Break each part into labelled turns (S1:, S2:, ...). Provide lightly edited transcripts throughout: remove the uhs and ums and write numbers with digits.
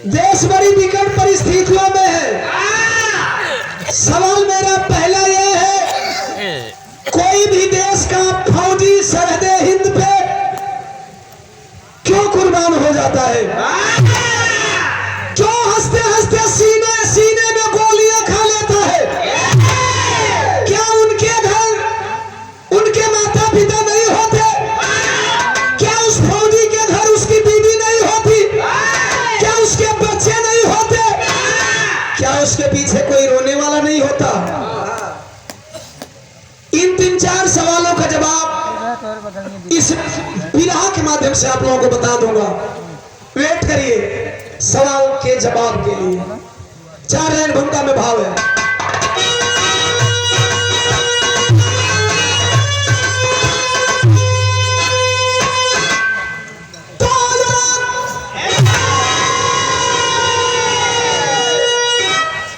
S1: देश बड़ी विकट परिस्थितियों में है। सवाल मेरा पहला यह है, कोई भी देश का फौजी सरहदे हिंद पे क्यों कुर्बान हो जाता है? क्यों हंसते हंसते सीने सीने में गोलियां खा लेता है? क्या उनके घर उनके माता पिता नहीं होते? क्या उस फौजी के घर उसकी बीवी नहीं होती? क्या उसके बच्चे नहीं होते? क्या उसके पीछे कोई रोने वाला नहीं होता? इन 3-4 सवालों का जवाब इस विरह के माध्यम से आप लोगों को बता दूंगा। वेट करिए सवाल के जवाब के लिए। 4 लाइन भूमिका में भाव है।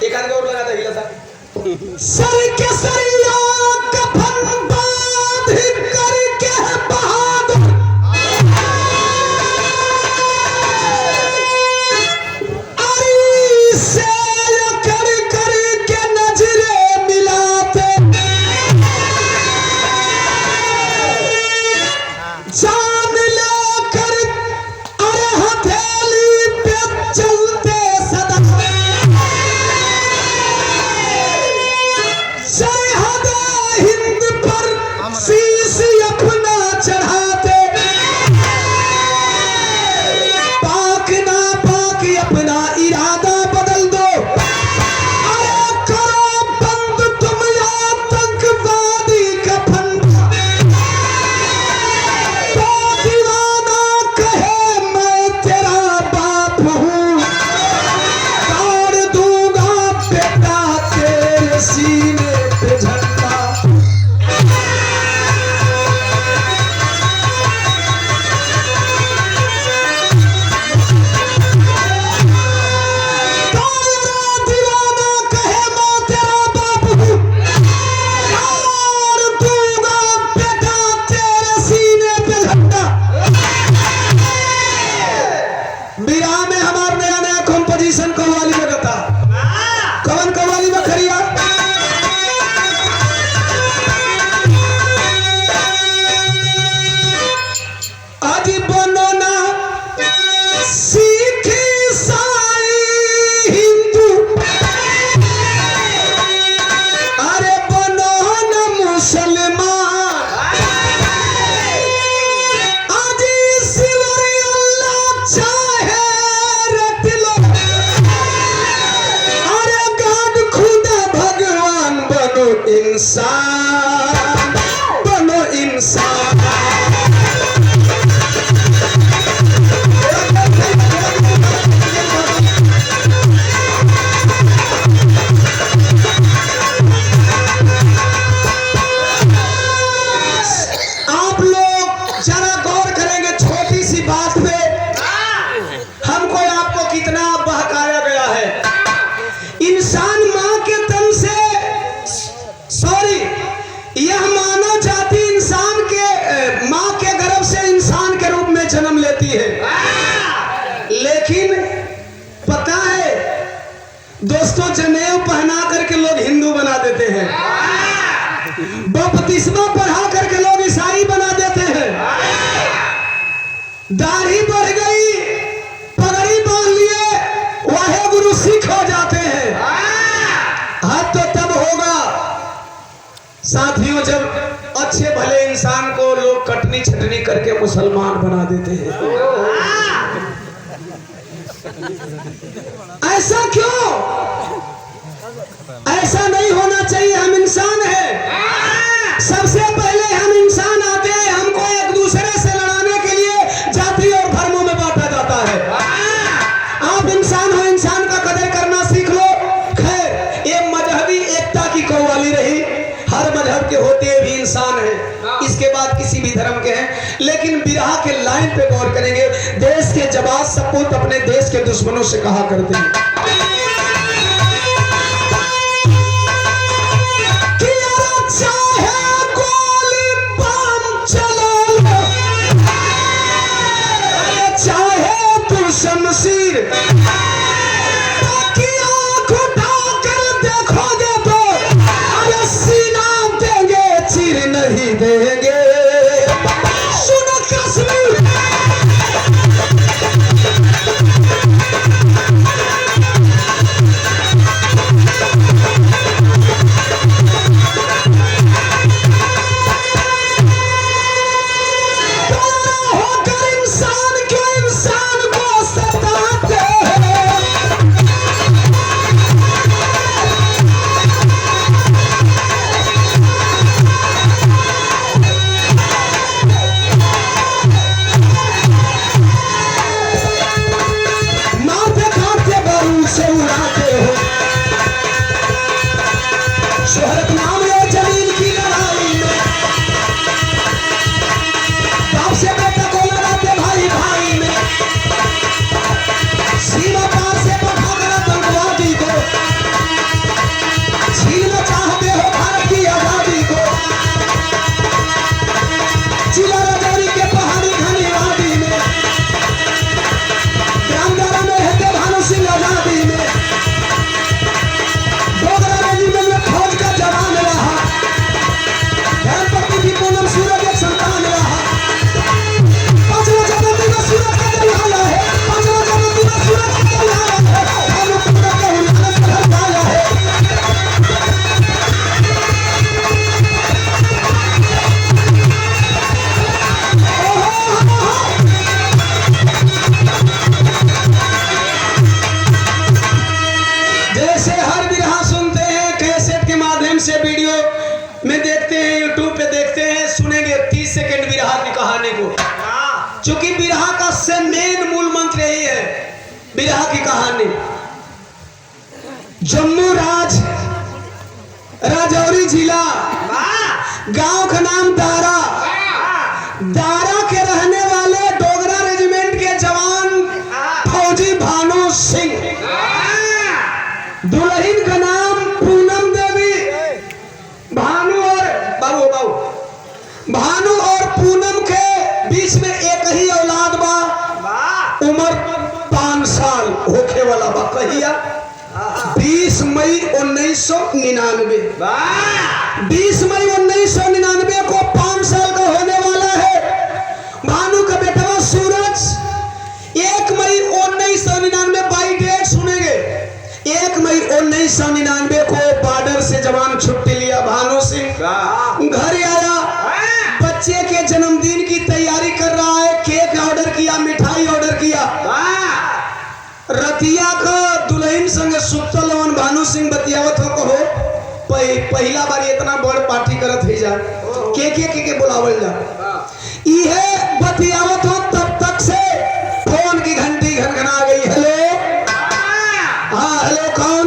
S1: एक आदमी और लगा था गिला था। सर के सरिया कफन बांध करके बहादुर अरी से कर के नजरे मिलाते जान लेकर अरे हथेली पे चलते सदा सरहद हिंद पर शीश अपना चढ़ाते पाक ना पाक अपना इरादा बदल दो अरे करो बंद तुम आतंकवादी का फंदा तो दीवाना कहे मैं तेरा बाप हूँ गाड़ दूंगा बेटा तेरे सीने पे झंडा। दीवाना कहे मैं तेरा बाप हूँ गाड़ दूंगा बेटा तेरे सीने पे झंडा। विराम में हमारा नया नया कंपोजिशन कव्वाली में गाता। कवन कव्वाली में खरिया? आज बनो ना सिख ईसाई हिंदू अरे बनो ना मुसलमान आज ईश्वर अल्लाह चाहे रट लो अरे गॉड खुदा भगवान बनो इंसान बनो इंसान। आप लोग जरा गौर करेंगे छोटी सी बात पे हमको आपको कितना बहकाया गया है। इंसान मां के तन से सॉरी यह मानव जाति इंसान के मां के गर्भ से इंसान के रूप में जन्म लेती है। लेकिन पता है दोस्तों जनेऊ पहना करके लोग हिंदू बना देते हैं, बपतिस्मा पढ़ा करके लोग ईसाई बना देते हैं, दाढ़ी बढ़ गई पगड़ी बांध लिए वाहे गुरु सिख हो जाते हैं। हद तो तब होगा साथियों जब अच्छे भले इंसान को लोग कटनी छटनी करके मुसलमान बना देते हैं। ऐसा क्यों? ऐसा नहीं होना चाहिए। हम इंसान हैं, सबसे पहले हम इंसान आते हैं। हमको एक दूसरे से लड़ाने के लिए जाति और धर्मों में बांटा जाता है। आप इंसान हो, इंसान का कदर करना सीख लो। खैर ये मजहबी एकता की कव्वाली रही। हर मजहब के होते हुए भी इंसान हैं, इसके बाद किसी भी धर्म के हैं। लेकिन विरह के लाइन पे गौर करेंगे। देश के जवान सपूत अपने देश के दुश्मनों से कहा करते हैं चाहे दुश्मन शमशीर। ताकि आँख उठाकर देखोगे तो अरे सीना देंगे, चीर नहीं देंगे। सुनो कश्मीर, शोहरत नाम है जमीन की लड़ाई में। बाप से बेटा को लड़ाते भाई भाई में। सीमा पार से भगाकर आतंकवादी को, छीनना चाहते हो भारत की आजादी को। जिला राजौरी के पहाड़ी घनी वादी में, ग्रामदारा में है भानु सिंह आजादी में। डोगरा रेजिमेंट में फौज का जवान रहा। धर्मपत्नी की पूनम सूरज एक संतान रहा। पांचवा जमाती में सूरज का जलाया है। पांचवा जमाती में सूरज का जलाया है। हम पूरा के हुनर से हटाया है। जैसे हर बिरहा सुनते हैं कैसेट के माध्यम से, वीडियो में देखते हैं, यूट्यूब पे देखते हैं, सुनेंगे 30 सेकंड बिरहा की कहानी को। चूंकि बिरहा का से मेन मूल मंत्र यही है, बिरहा की कहानी। जम्मू राजौरी जिला, गांव का नाम दारा। दारा के रहने वाले डोगरा रेजिमेंट के जवान फौजी भानु सिंह। दुल्हन का नाम पूनम देवी। भानु और पूनम के बीच में एक ही औलाद बा। उम्र 5 साल होखे वाला बा। कहिया 20 मई 1999। 20 मई 1999 को 5 साल का होने वाला है। भानु का बेटा सूरज 1 मई 1999 बाई डेट सुनेंगे। 1 मई 1999 को बॉर्डर से जवान छुट्टी लिया। भानु सिंह घर आया, बच्चे के जन्मदिन की तैयारी कर रहा है। केक ऑर्डर किया, मिठाई ऑर्डर किया। रतिया का दुल्हन संग सुतल वन भानु सिंह बतियावत हो कहो पहला बार इतना बड़ पार्टी करत है जा के बुलावल जा। इहे बतियावत हो तब तक से फोन की घंटी घनघना गई। हेलो, हाँ हेलो, कौन?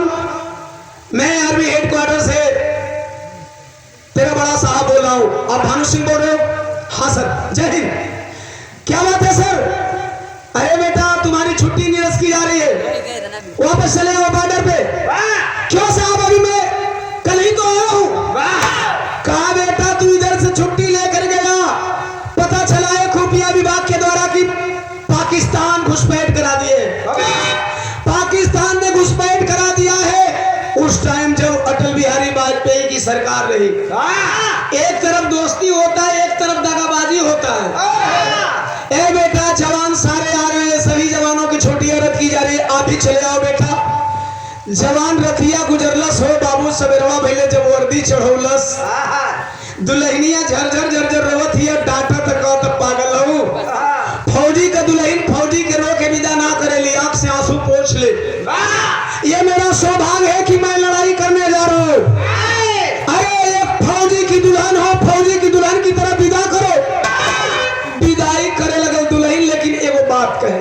S1: मैं आर्मी हेडक्वार्टर से तेरा बड़ा साहब बोल रहा हूँ। आप भानु सिंह बोल रहे हो? हाँ सर, जय हिंद। क्या बात है सर? अरे बेटा तुम्हारी छुट्टी निरस्त की जा रही है, वापस चले आओ बॉर्डर पे। क्यों साहब? अभी मैं कल ही तो आया हूँ। कहा बेटा तू इधर से छुट्टी लेकर गया, पता चला है खुफिया विभाग के द्वारा कि पाकिस्तान घुसपैठ करा दिए। पाकिस्तान ने घुसपैठ करा दिया है। उस टाइम जब अटल बिहारी वाजपेयी की सरकार रही, एक तरफ दोस्ती होता है, एक तरफ दगाबाजी होता है। ए बेटा जवान सारे आ रहे हैं, सभी जवानों की छोटी औरत की जा रही है। आप भी चले आओ बेटा। जवान रथिया गुजरलस हो बाबू सवेरवा भैले जब वर्दी चढ़ौलस। दुल्हनिया झरझर झरझर रवत हिया, डांटा तक पागल हूँ। फौजी का दुल्हन फौजी के रोके विदा ना करे ली, आंख से आंसू पोंछ ले। ये मेरा सौभाग्य है कि मैं लड़ाई करने जा रहा हूँ। अरे एक फौजी की दुल्हन हो, फौजी की दुल्हन की तरह विदा करो। विदाई करे लगे दुल्हन, लेकिन एगो बात कहे।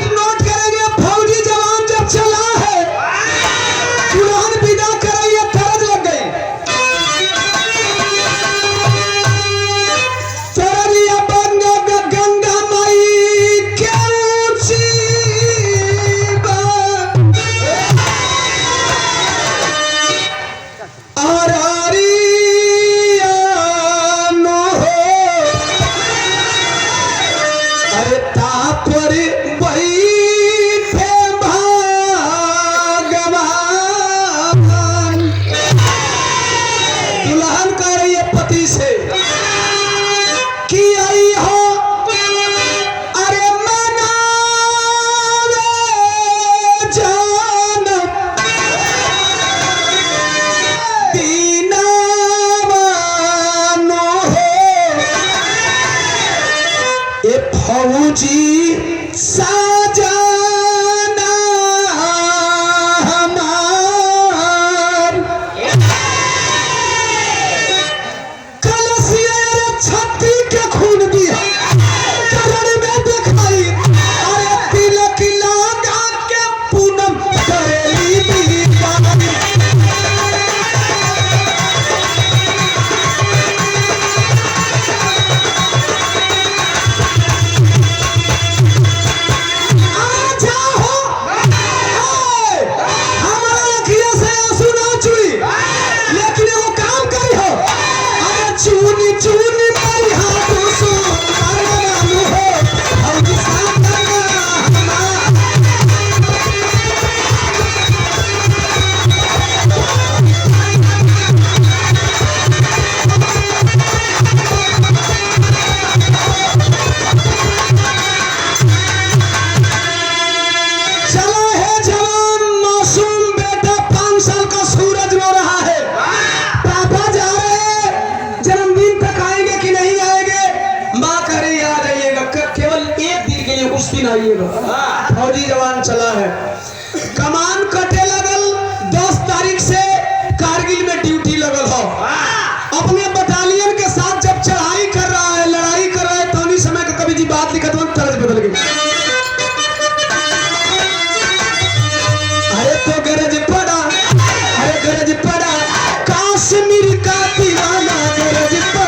S1: नोट करेंगे, फौजी जवान जब चला है, दुल्हन विदा करे, ये फर्ज लग गई। से कि आई हो अरे मनावे जान दीनावानो हो ए फौजी साजना हमार कलसिया छाती के खून दिया चरण में दिखाई अरे तिलक लगा के पूनम करेली दीवानी फौजी जवान चला है। कमान कटे लगल 10 तारीख से कारगिल में ड्यूटी लगल हो। अपने बटालियन के साथ जब चढ़ाई कर रहा है, लड़ाई कर रहा है, तो उन्हीं समय का कवि जी बात लिखत हुआ तर्ज बदल गई। अरे तो गरज पड़ा, अरे गरज पड़ा काश्मीर का दीवाना गरज पड़ा।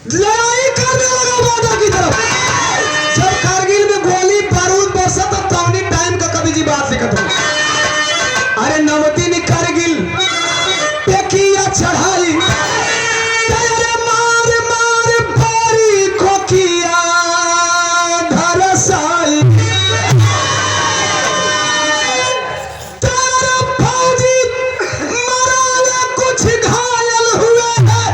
S1: लड़ाई करने लगा बॉर्डर की तरफ। जब कारगिल में गोली बारूद बरसा तो तौनी टाइम का कवि जी बात लिखत हो। अरे 9 दिन कारगिल पे किया चढ़ाई, तेरे मार मार भारी खोखिया धरसाई। तेरे फौजी मराले कुछ घायल हुए हैं।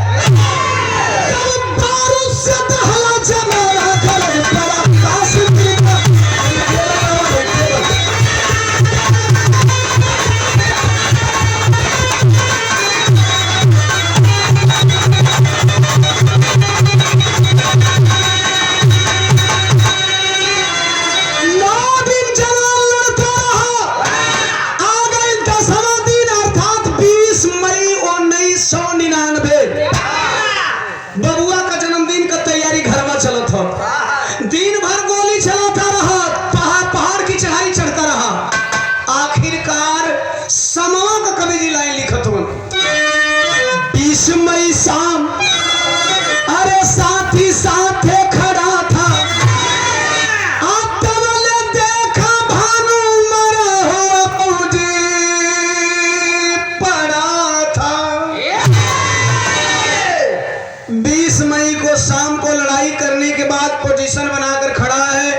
S1: बबुआ का जन्मदिन का तैयारी घर में चलत हो। दिन भर गोली चलाता रहा, पहाड़ की चढ़ाई चढ़ता रहा। आखिरकार समवा का कवि जी लाइन लिखत हो। 20 मई शाम अरे साथी साथे खड़ा था, आतवले देखा भानु मरा हो फौजी पड़ा था। 20 मई को शाम को लड़ाई करने के बाद पोजीशन बनाकर खड़ा है।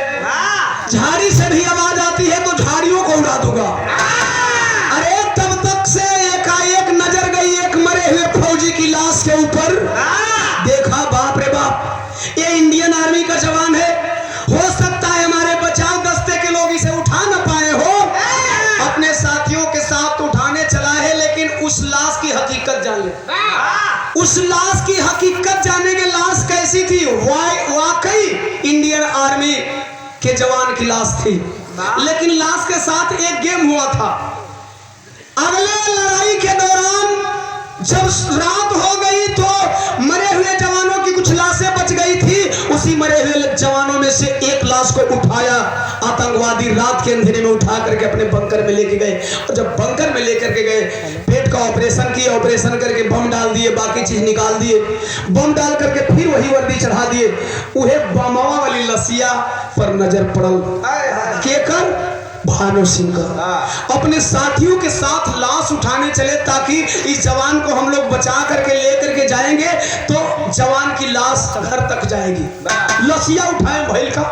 S1: झाड़ी से भी आवाज आती है तो झाड़ियों को उड़ा दूंगा। अरे तब तक से एकाएक नजर गई एक मरे हुए फौजी की लाश के ऊपर। देखा बाप रे बाप, ये इंडियन आर्मी का जवान है। हो सकता है हमारे बचाव दस्ते के लोग इसे उठा न पाए हो, अपने साथियों के साथ उठाने चला है, लेकिन उस लाश की हकीकत जान ले। उस लाश की हकीकत जाने के लाश कैसी थी? वाकई इंडियन आर्मी के जवान की लाश थी, लेकिन लाश के साथ एक गेम हुआ था। अगले लड़ाई के दौरान जब रात हो गई तो मरे हुए जवानों की कुछ लाशें बच गई थी। उसी मरे हुए जवानों में से एक लाश को उठाया, आतंकवादी रात के अंधेरे में उठा करके अपने बंकर में लेके गए। और जब बंकर में लेकर के गए, पेट का ऑपरेशन किया, ऑपरेशन करके बम डाल दिए, बाकी चीज निकाल दिए, बम डाल करके फिर वही वर्दी चढ़ा दिए। उहे बमवा वाली लसिया पर नजर पड़ल केकर, भानु सिंह का। अपने साथियों के साथ लाश उठाने चले ताकि इस जवान को हम लोग बचा करके लेकर के जाएंगे तो जवान की लाश घर तक जाएगी। लसिया उठाए भैल का,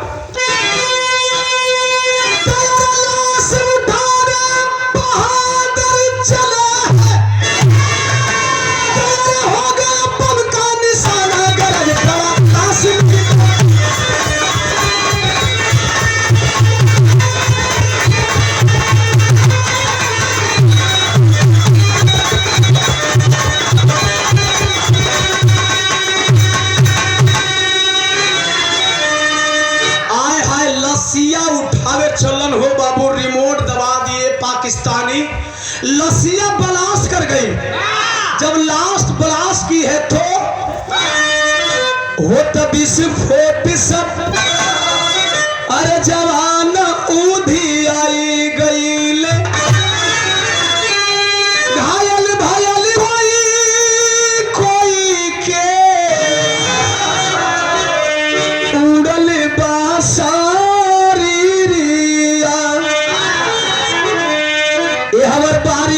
S1: चलन हो बाबू, रिमोट दबा दिए पाकिस्तानी, लसिया ब्लास्ट कर गई। जब लास्ट ब्लास्ट की है तो हो तभी सब, अरे जवान ऊधी आई गई ले, घायल भायल कोई के उड़ल बासा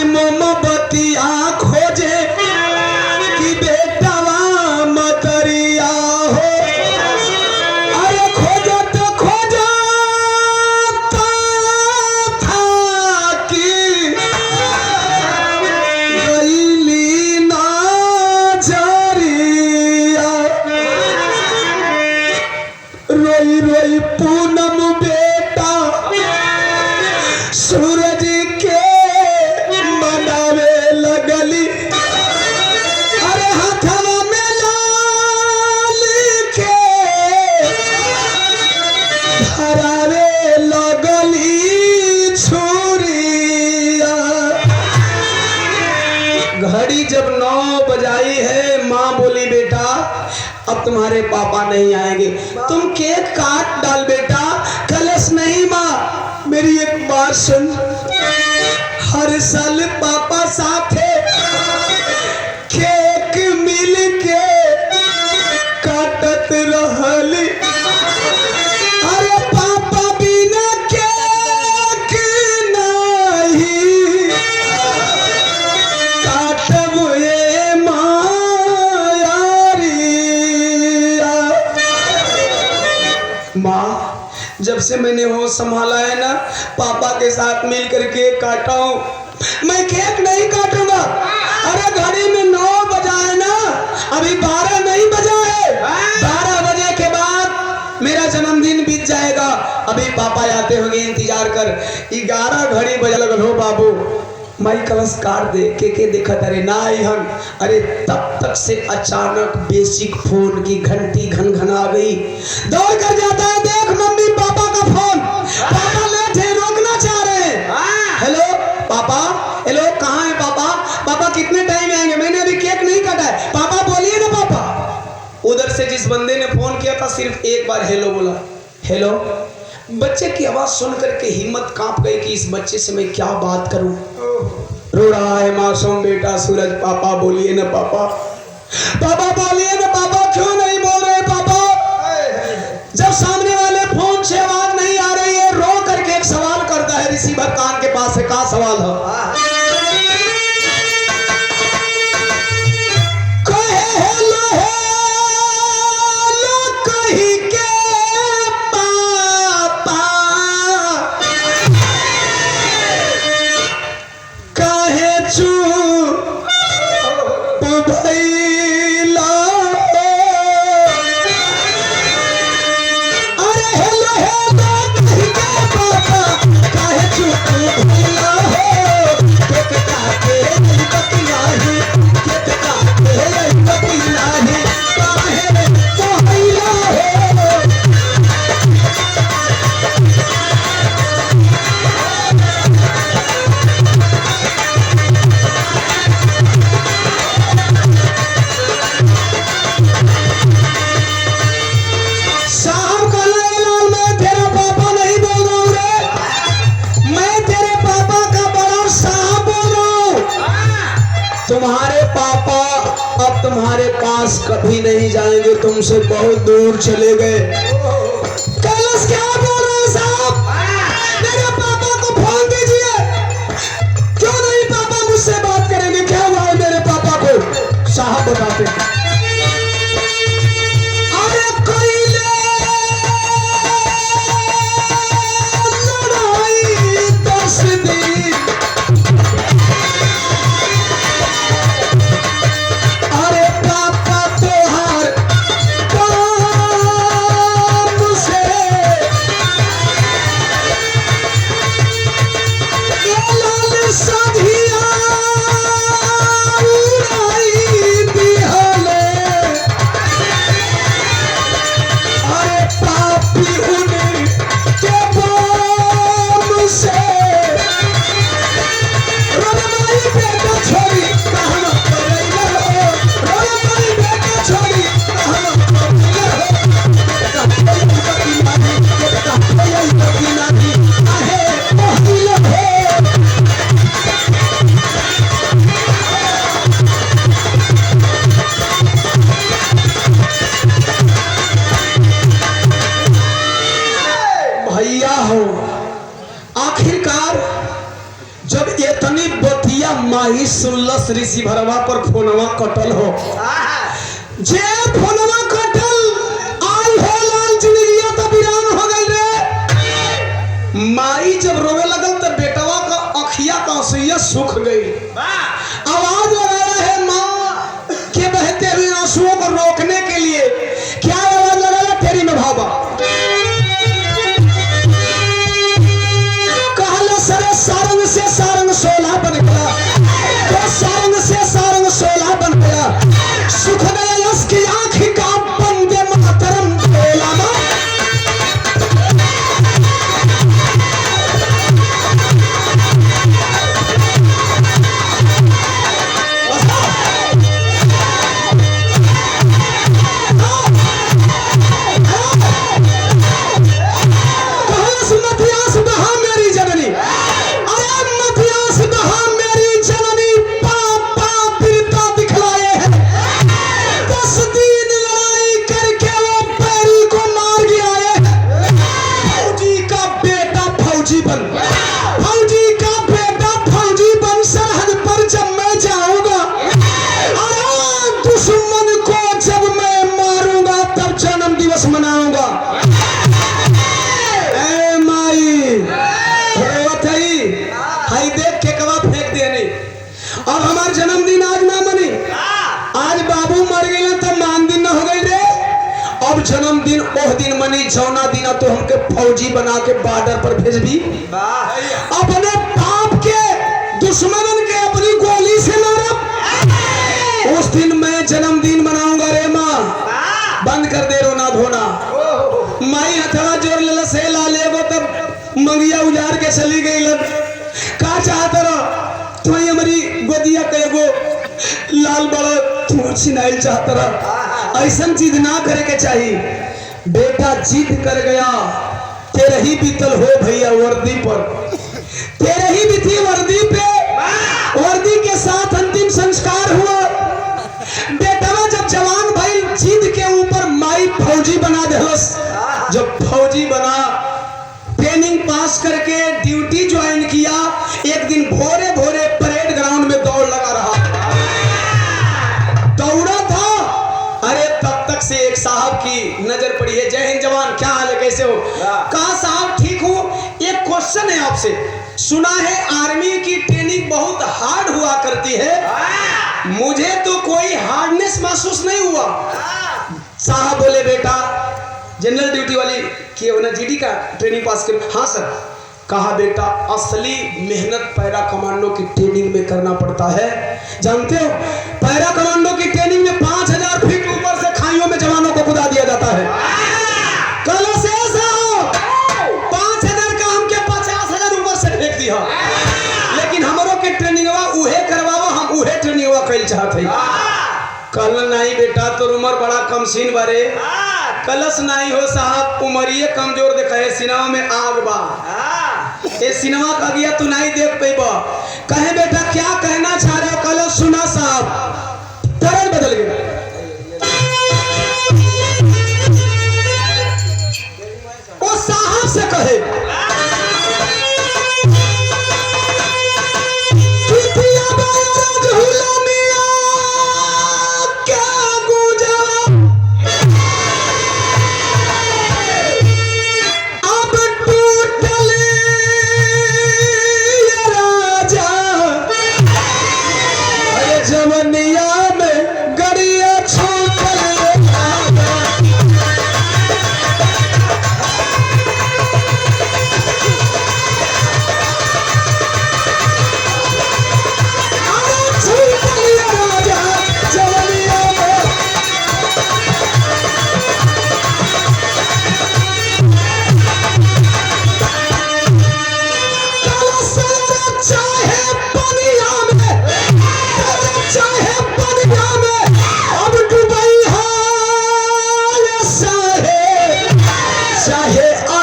S1: मोमबत्तिया खोजे कि बेटवा मतरिया हो, अरे खोजो तो खोजो था कि गईली ना जरिया, रोई रोई पूनम बेटा सूरज के लगली, अरे हाथवा में लाल के धरावे लगली छुरिया। घड़ी जब 9 बजाई है, माँ बोली बेटा अब तुम्हारे पापा नहीं आएंगे, तुम केक काट डाल बेटा। कलश नहीं माँ, मेरी एक बात सुन, हर साल पापा साथे केक मिल के काटत रहली, अरे पापा बिना केक नहीं काटब ये मायारिया। माँ जब से मैंने होश संभाला है ना, पापा के साथ मिल कर केक काटा हूँ, मैं केक नहीं काटूंगा। अरे घड़ी में 9 बजा है ना, अभी 12 नहीं बजा है, 12 बजे के बाद मेरा जन्मदिन बीत जाएगा। अभी पापा आते होंगे, इंतजार कर। 11 घड़ी बजा लगल हो बाबू, माई कलश काट दे, के देखा तारे ना हन। अरे तब तक से अचानक बेसिक फोन की घंटी घनघना गई, दौड़ कर जाता है, देख मम्मी पापा का फोन, पापा लेट है, रोकना चाह रहे हैं। हेलो पापा, हेलो कहाँ है पापा, पापा कितने टाइम में आएंगे, मैंने अभी केक नहीं काटा है, पापा बोलिए ना पापा। उधर से जिस बंदे ने फोन किया था सिर्फ एक बार हेलो बोला, हेलो। बच्चे की आवाज सुनकर के हिम्मत कांप गई कि इस बच्चे से मैं क्या बात करूं। रो रहा है मासूम बेटा सूरज, पापा बोलिए ना पापा, पापा बोलिए ना पापा, क्यों नहीं बोल रहे पापा। जब सामने वाले फोन से आवाज नहीं आ रही है, रो करके एक सवाल करता है, रिसीवर कान के पास है, क्या सवाल है। पास कभी नहीं जाएंगे, तुमसे बहुत दूर चले गए। कैलाश क्या बोल रहे हैं साहब? मेरे पापा को फोन दीजिए। क्यों नहीं पापा मुझसे बात करेंगे? क्या हुआ है मेरे पापा को? साहब बताते हैं। आखिरकार जब इतनी बतिया माही सुनलस ऋषि भरवा पर फोनवा कटल हो, जे फोनवा कटल आई हो लाल जिंदगिया तो वीरान हो गई रे। माई जब रोवे लगल तो बेटवा का अखिया का आंसुया सूख गई। आवाज लगा है माँ के बहते हुए आंसुओं को रोकने के लिए। क्या आवाज लगा? तेरी में भावा सारंग से सारंग सोलह बन गया, तो सारंग से सारंग सोलह बन गया। सुख में यश की आंखी का बंदे मातरम बोला ना। मनाऊंगा। ए माई रोवत हई देख के कवा फेंक दिया नहीं। और हमार जन्मदिन आज ना मनी, आज बाबू मर गए तो मान दिन ना हो गई रे। अब जन्मदिन ओह दिन मनी जौना दिन तो हमके फौजी बना के बॉर्डर पर भेजबी। अपने बाप के दुश्मनन के अपनी गोली से मारब। उस दिन मैं जन्मदिन मनाऊंगा रे माँ। बंद कर दे रोना धोना। माई हथवा जोर ले से ला लेगो तब मंगिया उजाड़ के चली गई। लब का चाहत रहा तू हमारी गोदिया कएगो लाल बड़ा तू छिनाइल चाहत रहा। ऐसा चीज ना करे के चाहिए। बेटा जिद कर गया, तेरे ही बीतल हो भैया वर्दी पर, तेरे ही बीती वर्दी पे। वर्दी के साथ अंतिम संस्कार हुआ। बेटवा जब जवान भाई जिद के ऊपर माई फौजी बना देलस। जब फौजी बना, ट्रेनिंग पास करके ड्यूटी ज्वाइन किया। एक दिन भोरे भोरे परेड ग्राउंड में दौड़ लगा रहा, दौड़ा था। अरे तब तक से एक साहब की नजर पड़ी है। जय हिंद जवान, क्या हाल है, कैसे हो? कहा साहब ठीक हूँ। एक क्वेश्चन है आपसे। सुना है आर्मी की ट्रेनिंग बहुत हार्ड हुआ करती है, मुझे तो कोई हार्डनेस महसूस नहीं हुआ। साहब बोले बेटा जनरल ड्यूटी वाली किए हो ना, जीडी का ट्रेनिंग पास कर? हाँ सर। कहा बेटा असली मेहनत पैरा कमांडो की ट्रेनिंग में करना पड़ता है। जानते हो पैरा कमांडो की ट्रेनिंग में 5000 फीट ऊपर से खाइयों में जवानों को कूदा दिया जाता है। कल से 5000 का हमके 50,000 ऊपर से फेंक दिया। लेकिन हमरों के ट्रेनिंगवा उहे करवावा, हम उहे ट्रेनिंगवा कैल चाहते हैं। कल नहीं बेटा तो उम्र बड़ा कम सीन बारे। कलश नहीं हो साहब, उमरिए कमजोर देखा है। सिनेमा में आग बा, ये सिनेमा का गया तू नहीं देख पेबा। कहे बेटा क्या कहना चाह रहे हो? कलश सुना साहब, तरल बदल गया।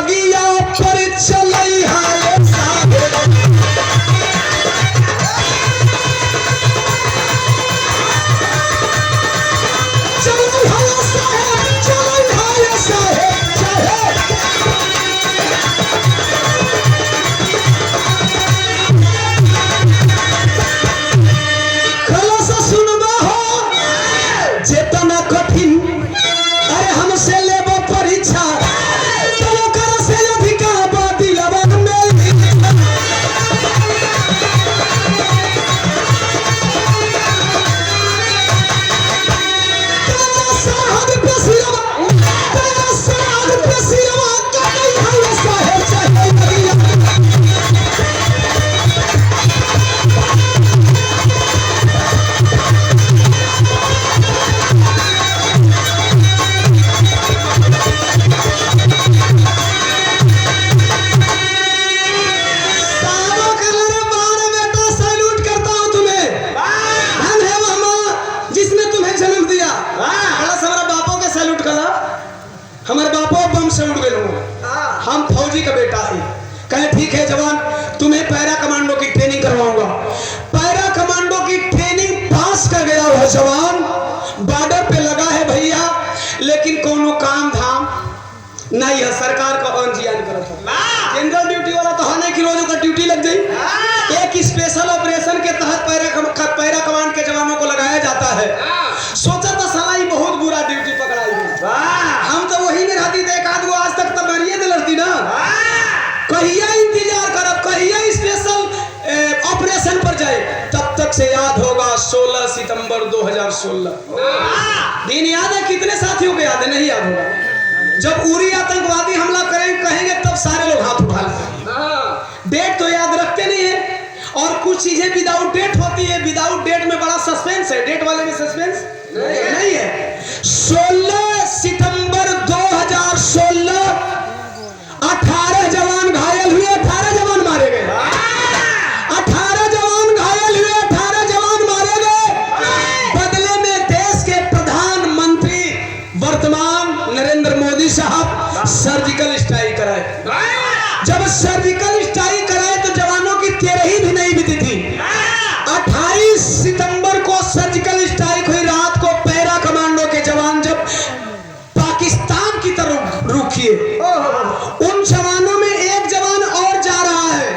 S1: बगिया पर चलई है साहेब हमारे बापो बम से उड़ गए हम फौजी का बेटा है कहे ठीक है जवान तुम्हें पैरा कमांडो की ट्रेनिंग करवाऊंगा पैरा कमांडो की ट्रेनिंग पास कर गया वह जवान बॉर्डर पे लगा है भैया लेकिन कोनो काम धाम नहीं है सरकार का अनजियान करत है जनरल ड्यूटी वाला तो है कि रोजों का ड्यूटी लग गई एक स्पेशल ऑपरेशन के तहत पैरा कमांड के जवानों को लगाया जाता है सोचा था साला ये बहुत बुरा ड्यूटी पकड़ाई हम तो वही में रहती थे एक आदमी आज तक तो मरिए दिलती ना कहिया इंतजार करब कहिया स्पेशल ऑपरेशन पर जाए तब तक से याद होगा 16 सितंबर 2016 दिन याद है कितने साथियों को याद है नहीं याद होगा जब उरी आतंकवादी हमला कहेंगे तब सारे लोग हाथ उठा लेते डेट तो याद रखते नहीं है और कुछ चीजें विदाउट डेट होती है विदाउट डेट में बड़ा सस्पेंस है डेट वाले में सस्पेंस नहीं है 16 सितंबर 2016 18 जवान घायल हुए 18 जवान मारे गए 18 जवान घायल हुए 18 जवान मारे गए बदले में देश के प्रधानमंत्री वर्तमान नरेंद्र मोदी साहब सर्जिकल स्ट्राइक कराए जब सर्जिकल स्ट्राइक कराए तो जवानों की 13 भी नहीं बीती थी 28 सितंबर को सर्जिकल स्ट्राइक हुई रात को पैरा कमांडो के जवान जब पाकिस्तान की तरफ रुख किए उन जवानों में एक जवान और जा रहा है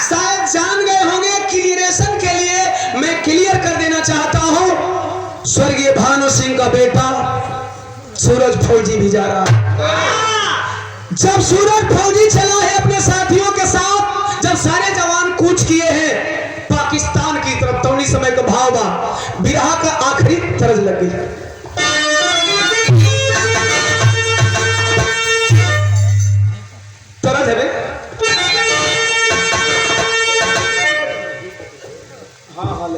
S1: शायद जान गए होंगे क्लियरेशन के लिए मैं क्लियर कर देना चाहता हूं स्वर्गीय भानु सिंह का बेटा सूरज फौजी भी जा रहा है जब सूरज फौजी चला है अपने साथियों के साथ जब सारे जवान कूच किए हैं पाकिस्तान की तरफ तो उन्हीं समय का भाव बा बिरहा का आखिरी तरज लग गई तरज है हाँ हाल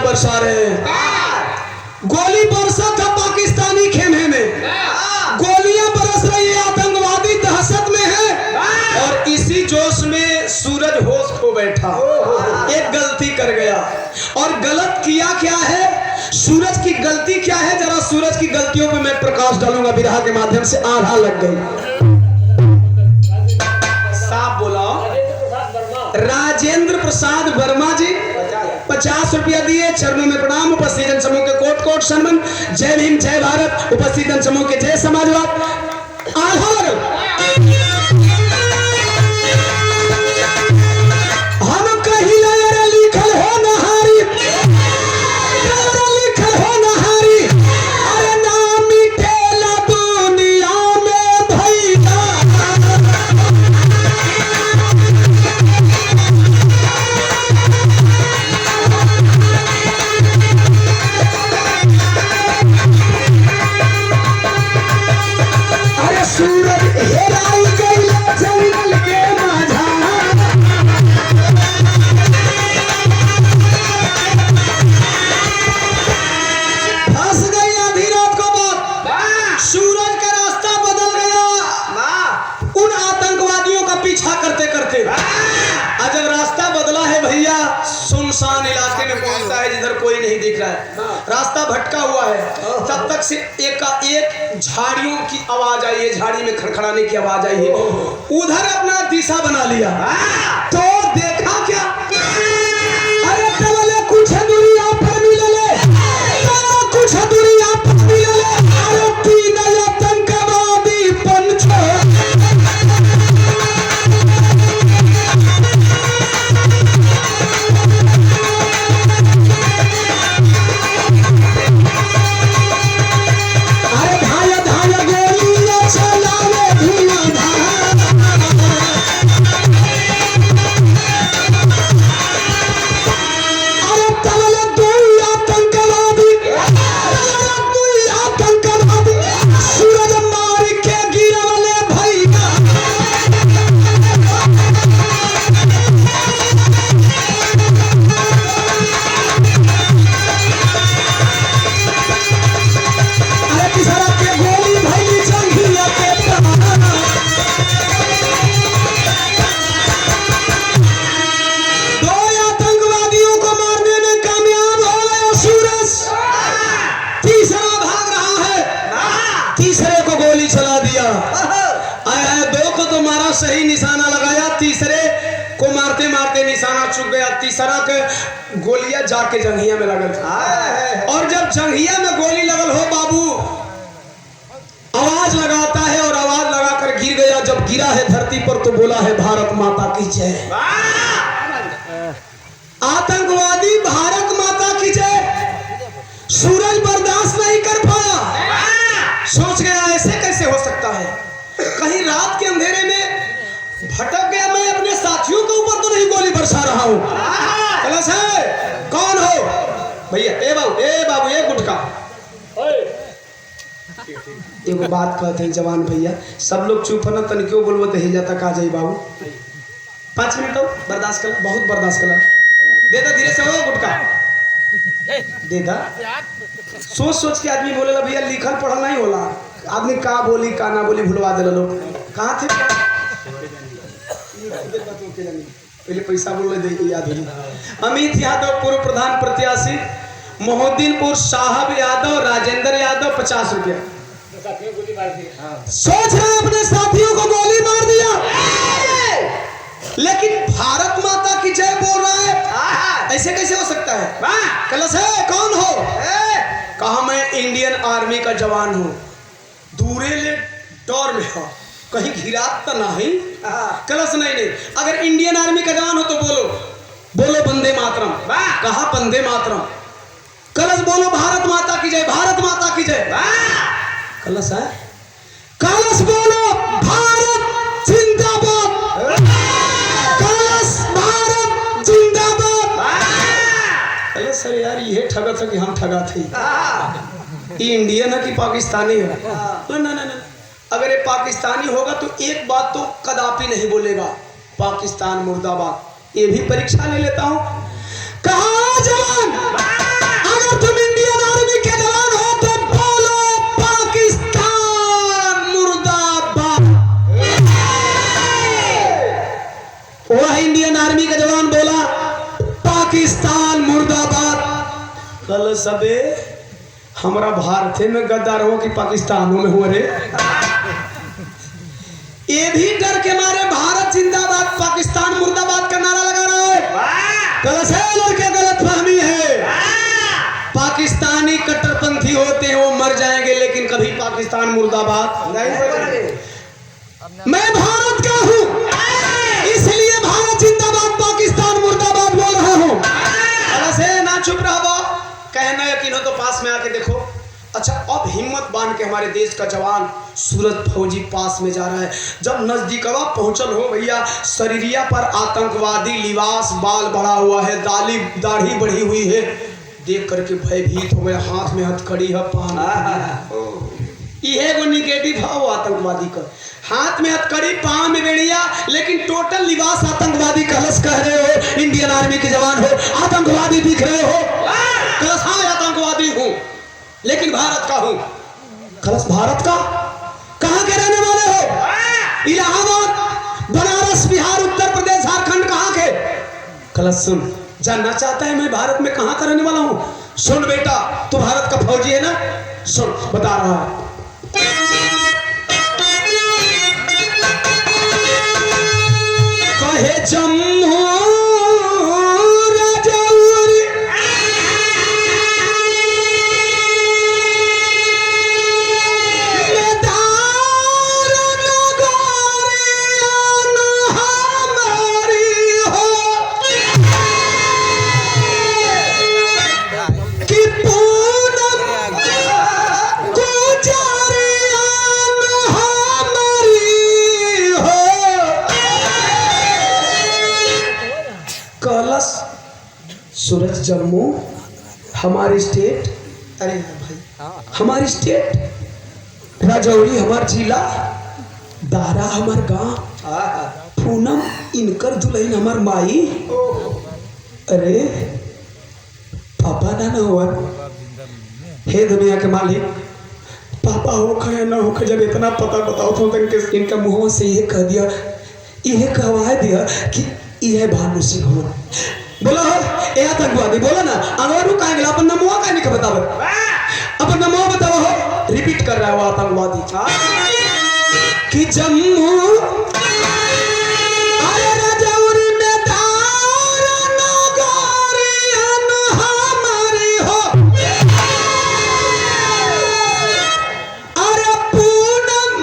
S1: बरसा रहे हैं। गोली बरसा था पाकिस्तानी खेमे में, गोलियां बरस रही है, आतंकवादी दहशत में है। और इसी जोश में सूरज होश खो बैठा, एक गलती कर गया। और गलत किया क्या है, सूरज की गलती क्या है, जरा सूरज की गलतियों पे मैं प्रकाश डालूंगा विरहा के माध्यम से। आधा लग गई, साफ बोला। राजेंद्र प्रसाद वर्मा जी 50 रुपया दिए, चरणों में प्रणाम। उपस्थित जन समूह के कोट कोट सम्मान। जय भीम, जय भारत। उपस्थित जन समूह के जय समाजवाद। आधा लगल। हम कहीं लिखल हो नहारी, लिखल हो नहारी, अरे नाम मिटेला दुनिया में भैया। सूरज हेराई गई जंगल के माझा, फंस गई आधी रात को बात। सूरज का रास्ता बदल गया उन आतंकवादियों का पीछा करते करते। जब रास्ता बदला है भैया, सुनसान इलाके में पहुंचता है जिधर कोई नहीं दिख रहा है, रास्ता भटका हुआ है। तब तक से एक झाड़ियों की आवाज आई है, झाड़ी में खड़खड़ाने की आवाज आई है। उधर अपना दिशा बना लिया तो देखा क्या, अरे तवले कुछ दूरी पर मिलले, कुछ दूरी पर मिलले, अरे तीन आतंकवादी पंछो। तीसरे को गोली चला दिया, दो को तो मारा, सही निशाना लगाया, तीसरे को मारते मारते निशाना चूक गया। तीसरा के गोलियां जाके जंघिया में लगल था। और जब जंघिया में गोली लगल हो बाबू, आवाज लगाता है और आवाज लगाकर गिर गया। जब गिरा है धरती पर तो बोला है भारत माता की जय। आतंकवादी भारत माता की जय। सूरज बर्दाश्त नहीं कर पाया, सोच गया ऐसे कैसे हो सकता है, कहीं रात के अंधेरे में भटक गया, मैं अपने साथियों के ऊपर तो नहीं गोली बरसा रहा हूं। कलश है, कौन हो भैया? ए बाबू ए गुटका। एगो बात कहते हैं जवान भैया, सब लोग चुप न तन क्यों बोलबो तो जाता का जाई बाबू। 5 मिनट बर्दाश्त कर, बहुत बर्दाश्त कर। दे दा धीरे से हो गुटका, दे दा। सोच सोच के आदमी बोलेला भैया, लिखल पढ़ल नहीं होला, आदमी का बोली का ना बोली भुलवा देला लोग। कहाँ थे पहले पैसा बोल दे याद हो। अमित यादव पूर्व प्रधान प्रत्याशी, मोहद्दीनपुर साहब यादव, राजेंद्र यादव 50 रुपया। सोच रहे अपने साथियों को गोली मार दिया, लेकिन भारत माता की जय बोल रहा है, ऐसे कैसे हो सकता है? कलश है, कौन हो? कहा मैं इंडियन आर्मी का जवान हूँ, दूरे ले डर में हो, कहीं घिरा तो नहीं। कलश नहीं, अगर इंडियन आर्मी का जवान हो तो बोलो, बोलो वंदे मातरम। कहा वंदे मातरम। कलश बोलो भारत माता की जय, भारत माता की जय। कलश है, कलश बोलो भारत जिंदाबाद, कलश भारत जिंदाबाद। कलश सर यार ये ठगा था कि हम ठगा थे, ये इंडियन है कि पाकिस्तानी है? ना, अगर ये पाकिस्तानी होगा तो एक बात तो कदापि नहीं बोलेगा, पाकिस्तान मुर्दाबाद। ये भी परीक्षा ले लेता हूं। कहा जवान कल सबे हमारा भारत में गद्दार हो कि पाकिस्तानों में हो रे। ये भी डर के मारे भारत जिंदाबाद पाकिस्तान मुर्दाबाद का नारा लगा रहा है। गलत है, लड़के गलत फहमी है। पाकिस्तानी कट्टरपंथी होते हैं वो मर जाएंगे लेकिन कभी पाकिस्तान मुर्दाबाद नहीं बोलेंगे। मैं भारत का हूँ इसलिए भारत जिंदाबाद पाकिस्तान मुर्दाबाद बोल रहा हूँ। गलत है, ना चुप रहो, कहना यकीन हो तो पास में आके देखो। अच्छा, अब हिम्मत बांध के हमारे देश का जवान सूरज फौजी पास में जा रहा है। जब नजदीकवा पहुंचल हो भैया, शरीरिया पर आतंकवादी लिबास, बाल बढ़ा हुआ है, दाढ़ी बढ़ी हुई है, देख करके भयभीत हो गया। हाथ में हथकड़ी है, पान ये वो निगेटिव है वो आतंकवादी का, हाथ में हथकड़ी, पांव में बेड़िया, लेकिन टोटल लिबास आतंकवादी कलश कह रहे हो। इंडियन आर्मी के जवान हो, आतंकवादी दिख रहे हो। कलश हाँ आतंकवादी हूँ लेकिन भारत का हूँ। कलश भारत का कहाँ के रहने वाले हो? इलाहाबाद, बनारस, बिहार, उत्तर प्रदेश, झारखंड कहाँ के? कलश सुन, जानना चाहता है मैं भारत में कहाँ का रहने वाला हूँ? सुन बेटा, तू भारत का फौजी है ना, सुन बता रहा है। कहे जम्मू सूरज जम्मू हमारी स्टेट, अरे भाई हमारी स्टेट, राजौरी हमार जिला, दारा हमार गांव, पूनम इनकर दुल्हन हमार माई। अरे पापा ना हुआ हे दुनिया के मालिक, पापा हो खाया ना हो, जब इतना पता बताओ तो इनका मुंह से ये कह दिया, ये कहवा दिया कि यह भानु सिंह हो। बोला हो ए आतंकवादी, बोला ना अंगरू का गला अपन नमो का नहीं बतावे, अपन नमो बताओ हो। रिपीट कर रहा है वो आतंकवादी कि जम्मू अरे राजौरी में दारा नगरियन हमारी हो, अरे पूनम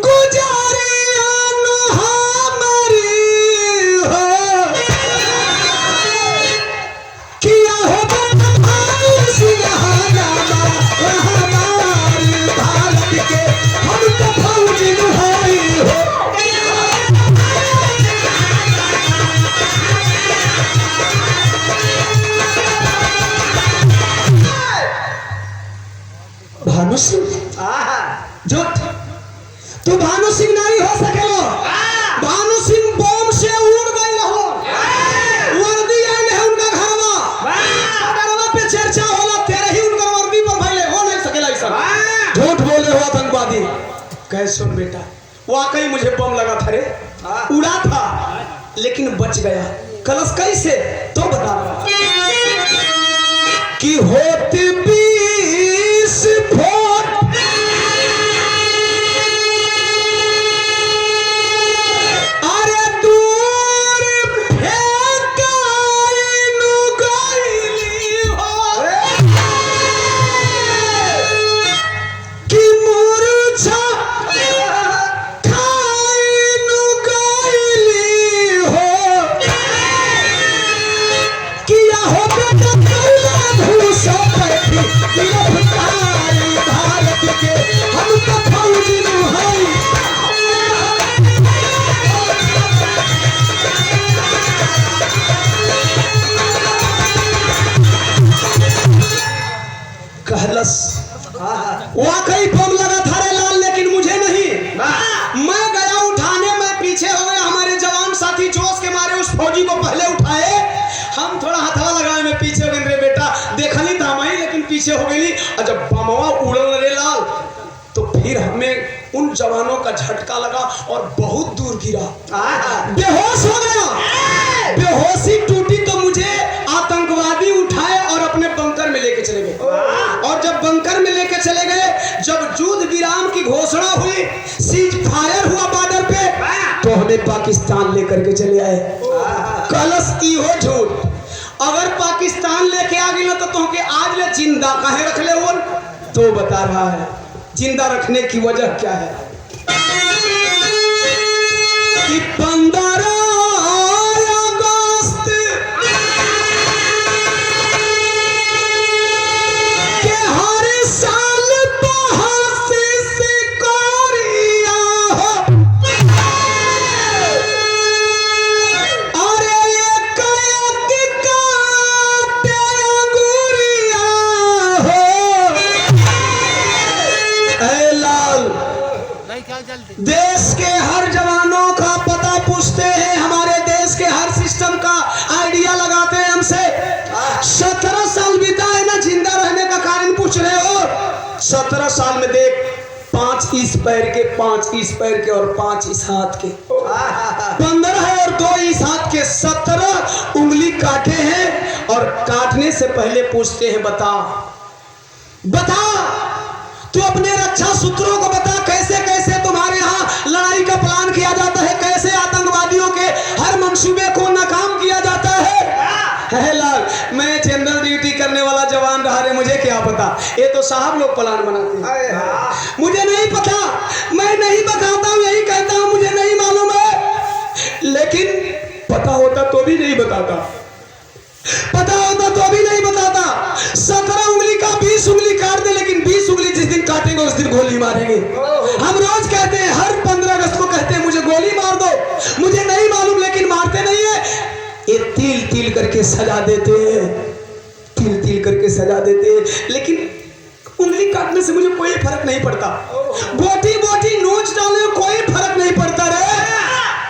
S1: गुजरियन हमारी हो, किया हो भानु सिंह हमारी भारत के, हम तो फौजी भाई हो। भानु सिंह झूठ, तू भानु सिंह नहीं हो सकेलो। भानु सिंह बम से उड़ गई हो, वर्दी आइल है उनका घरवा पे चर्चा होला, तेरे ही उनका वर्दी पर भइले हो नहीं सकेला ऐसा। झूठ बोल रहे हो आतंकवादी। कह सुन बेटा, वाकई मुझे बम लगा था रे, उड़ा था लेकिन बच गया। कलश कैसे तो बता रहा कि होती 20 फुट अरे दूर फेंकाई नु गईली हो कि मुरझा खाई नु गईली हो, किया हो बेटा कौला भूसा बैठी गिरफ्तारी भारत के, हम तो फौजी नु हई। कहलस वाकई बम लगा था रे लाल, लेकिन मुझे नहीं, मैं गया उठाने, मैं पीछे हो गया। हमारे जवान साथी जोश के मारे उस फौजी को पहले उठाए, हम थोड़ा हथवा लगाए, मैं पीछे हो गए रे बेटा, देखा नहीं था मैं, लेकिन पीछे हो गई। और जब बमवा उड़ल रे लाल तो फिर हमें उन जवानों का झटका लगा और बहुत दूर गिरा, बेहोश हो गया। बेहोशी टूटी तो मुझे आतंकवादी उठाए और अपने चले गए। और जब बंकर में लेके चले गए, जब युद्ध विराम की घोषणा हुई, सीज फायर हुआ बॉर्डर पे, तो हमें पाकिस्तान लेकर के चले आए। कलश इहो झूठ, अगर पाकिस्तान लेके आ गई तो तुमके आज ले जिंदा काहे रख ले हो? तो बता रहा है जिंदा रखने की वजह क्या है कि 15 अगस्त के हर साल शिकारिया हो, अरे एक काटे अंगूरिया हो। ऐ लाल, देश के हर जवानों का पता पूछते हैं, हमारे देश के हर सिस्टम का आइडिया लगाते हैं हमसे। 17 साल बीता है ना, जिंदा रहने का कारण पूछ रहे हो। 17 साल में देख, 5 इस पैर के, 5 इस पैर के और 5 इस हाथ के, 15 है और 2 इस हाथ के, 17 उंगली काटे हैं। और काटने से पहले पूछते हैं, बता बता तू अपने रक्षा सूत्रों को बता, कैसे कैसे तुम्हारे यहाँ लड़ाई का प्लान किया जाता है, कैसे आतंकवादियों के हर मंसूबे को नाकाम किया जाता है लाल, मैं जनरल ड्यूटी करने वाला जवान रहा रे, मुझे क्या पता, ये तो साहब लोग प्लान बनाते हैं। मुझे नहीं पता, मैं नहीं बताता हूँ, यही कहता हूँ मुझे नहीं मालूम है। लेकिन पता होता तो भी नहीं बताता, पता होता तो भी नहीं बताता। 17 उंगली का 20 उंगली काट दे, लेकिन 20 उंगली जिस दिन काटेंगे उस दिन गोली मारेंगे। हम रोज कहते हैं, हर 15 अगस्त को कहते हैं मुझे गोली मार दो, मुझे नहीं मालूम, लेकिन मारते नहीं है। ये तिल तिल करके सजा देते हैं, तिल तिल करके सजा देते हैं, लेकिन उंगली काटने से मुझे कोई फर्क नहीं पड़ता। बोटी बोटी नोच डालने कोई फर्क नहीं पड़ता रे।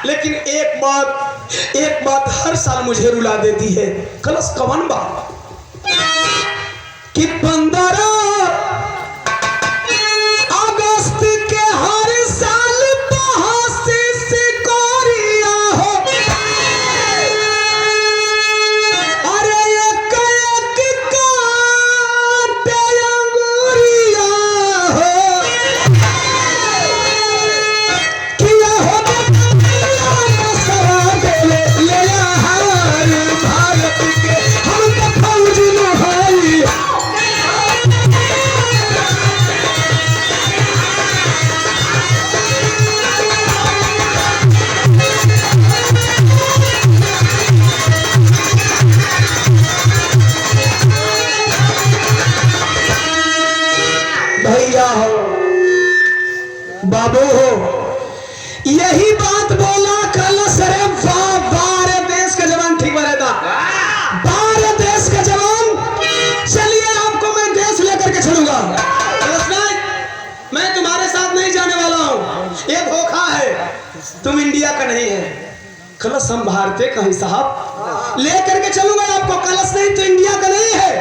S1: लेकिन एक बात हर साल मुझे रुला देती है। कलश कवन बात कि 15 अगस्त के हर साल शिकारिया हो, अरे एक काटे अंगूरिया हो, किया हो भारत के हम तो फौज न भाई। भैया हो, बाबू हो, यही बात बोला कलश रे। वाह देश का जवान ठीक रहता, भारत देश का जवान। चलिए आपको मैं देश लेकर के चलूंगा। मैं तुम्हारे साथ नहीं जाने वाला हूँ, ये धोखा है, तुम इंडिया का नहीं है। कलश हम भारतीय कहीं साहब, लेकर के चलूंगा आपको। कलश नहीं तो इंडिया का नहीं है,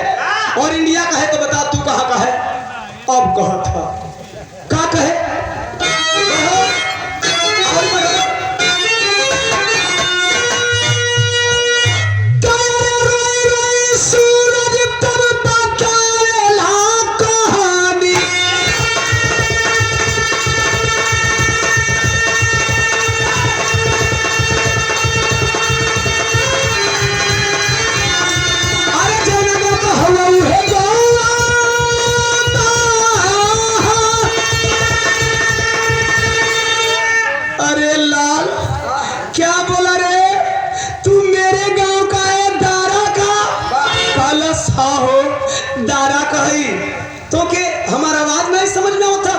S1: और इंडिया का है तो बता तू कहाँ का है? अब कहा था का कहे सूरज तब बताएला कहानी, अरे जनम तो हवा है क्या बोला रे? तू मेरे गांव का है, दारा का? कलश हो, दारा का ही तो के हमारा आवाज नहीं समझ में होता।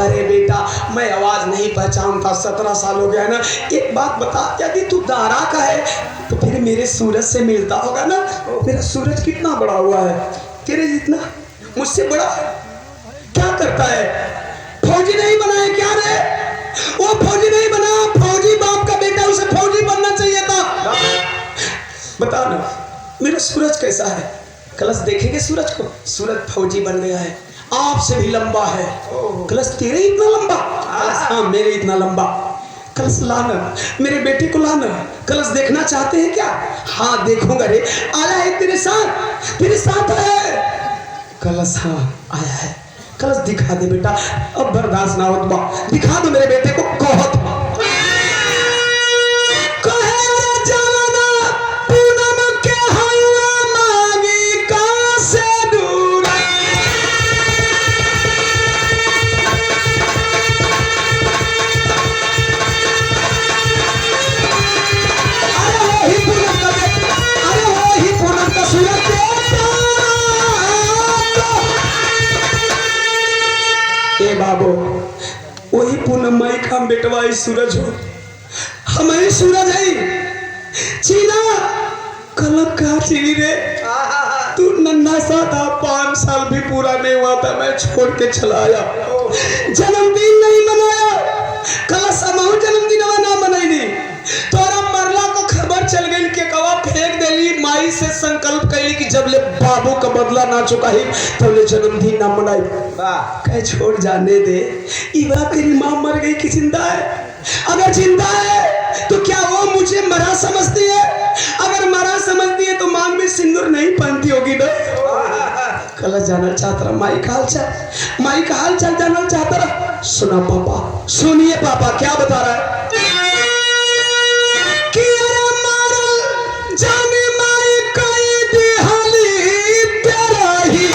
S1: अरे बेटा मैं आवाज नहीं पहचानता, 17 साल हो गया ना। एक बात बता, यदि तू दारा का है तो फिर मेरे सूरज से मिलता होगा ना? मेरा सूरज कितना बड़ा हुआ है, तेरे जितना, मुझसे बड़ा। क्या करता है? फौजी नहीं बना है क्या रे? वो फौजी नहीं बना, फौजी बाप का बेटा, उसे फौजी बनना चाहिए था। बता ना मेरा सूरज कैसा है? कलश देखेंगे सूरज को, सूरज फौजी बन गया है, आपसे भी लंबा है। कलश तेरे इतना लंबा? हाँ मेरे इतना लंबा। कलश लाना, मेरे बेटे को लाना। कलश देखना चाहते हैं क्या? हाँ देखूंगा रे। आया है तेरे साथ, तेरे साथ है। कलश हाँ आया है, कलश दिखा दे बेटा, अब बर्दाश्त ना होत बा, दिखा दो मेरे बेटे को। कहत बाबू वही पूनम माई का बेटवा सूरज हो, हमारी सूरज है चीना कलक का चीनी रे, तू नन्हा सा था, 5 साल भी पूरा नहीं हुआ था, मैं छोड़ के चला आया, जन्मदिन नहीं मनाया, कल समाऊ जन्मदिन ना मनाई नहीं, तोरा मरला को खबर चल गई के कवा फेंक देली, माई से संकल्प कैली कि जब ले बाबू का बदला ना चुकाही तब ले जन्मदिन ना मनाई, कह छोड़ जाने दे, इवा तेरी माँ मर गई कि जिंदा है, अगर जिंदा है तो क्या वो मुझे मरा समझती है, अगर मरा समझती है तो मांग में सिंदूर नहीं पहनती होगी ना। कल जाना चाहता रहा माई का हाल चाल, माई का हाल चाल जानना चाहता रहा। सुना पापा, सुनिए पापा क्या बता रहा है कि जाने माई कई दिहाली तेरा ही,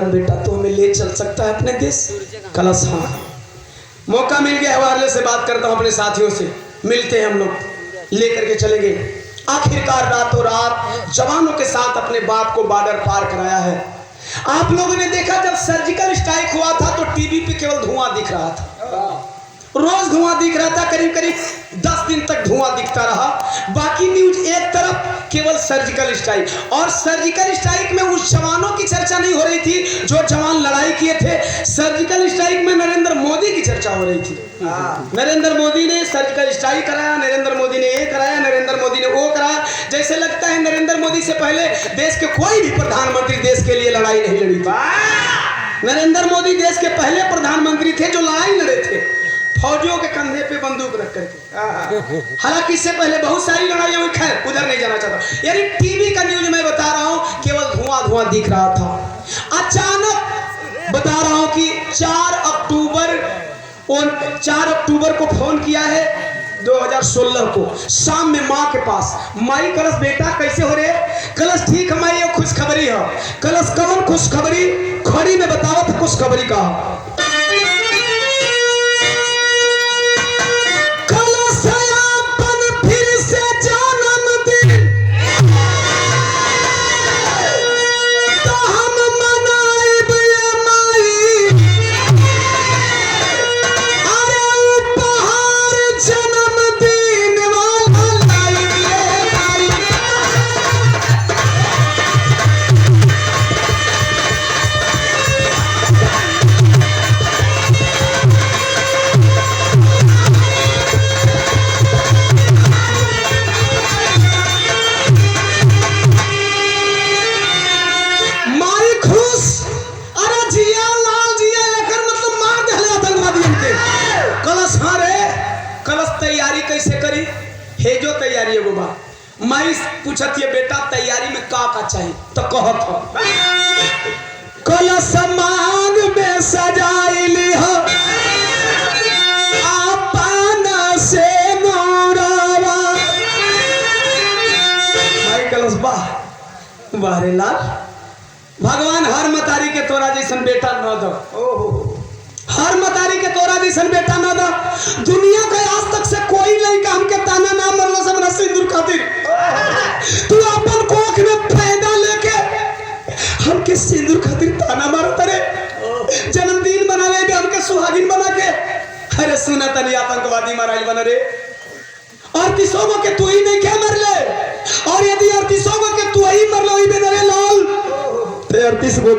S1: बेटा तो हमें ले चल सकता है अपने देश। कलश हाँ, मौका मिल गया वाले से बात करता हूँ, अपने साथियों से मिलते हैं, हम लोग लेकर के चलेंगे। आखिरकार रातों रात जवानों के साथ अपने बाप को बॉर्डर पार कराया है। आप लोगों ने देखा जब सर्जिकल स्ट्राइक हुआ था तो टीवी पे केवल धुआं दिख रहा था, रोज धुआं दिख रहा था, करीब करीब 10 दिन तक धुआं दिखता रहा, बाकी न्यूज एक तरफ केवल सर्जिकल स्ट्राइक, और सर्जिकल स्ट्राइक में उस जवानों की चर्चा नहीं हो रही थी जो जवान लड़ाई किए थे, सर्जिकल स्ट्राइक में नरेंद्र मोदी की चर्चा हो रही थी। नरेंद्र मोदी ने सर्जिकल स्ट्राइक कराया, नरेंद्र मोदी ने ये कराया, नरेंद्र मोदी ने वो कराया, जैसे लगता है नरेंद्र मोदी से पहले देश के कोई भी प्रधानमंत्री देश के लिए लड़ाई नहीं लड़ी थी। नरेंद्र मोदी देश के पहले प्रधानमंत्री थे जो लड़ाई लड़े थे फौजियों के कंधे पे बंदूक रख करके। हालांकि इससे पहले बहुत सारी लड़ाइयां हुई, खैर उधर नहीं जाना चाहता। यानी टीवी का न्यूज मैं बता रहा हूं, केवल धुआं धुआं दिख रहा था। अचानक बता रहा हूं कि 4 अक्टूबर को फोन किया है 2016 को शाम में माँ के पास, माई कलश बेटा कैसे हो रहे? कलश ठीक है माई, ये खुशखबरी है। कलश कौन खुशखबरी? खड़ी में बताओ तो खुशखबरी का माई पूछत ये बेटा तैयारी में का चाहिए तो कहत हो कलश मांग में सजाइली हो आपन से मोरवा। माई कलश वाह रे लाल, भगवान हर मतारी के तोरा जैसन बेटा न दो, हर मतारी के तोरा जैसन बेटा न दो। दुनिया का आज तक से कोई लड़का हमके ताना ना मरलो सब सिंदूर खातिर, तू अपन कोख में पैदा लेके हमके सिंदूर खातिर ताना मारता रे, जन्मदिन मनावे भी हमके सुहागिन बना के। अरे सुना तनी आतंकवादी माराइल बना रे, और तिसों के तू ही नहीं क्या मर ले,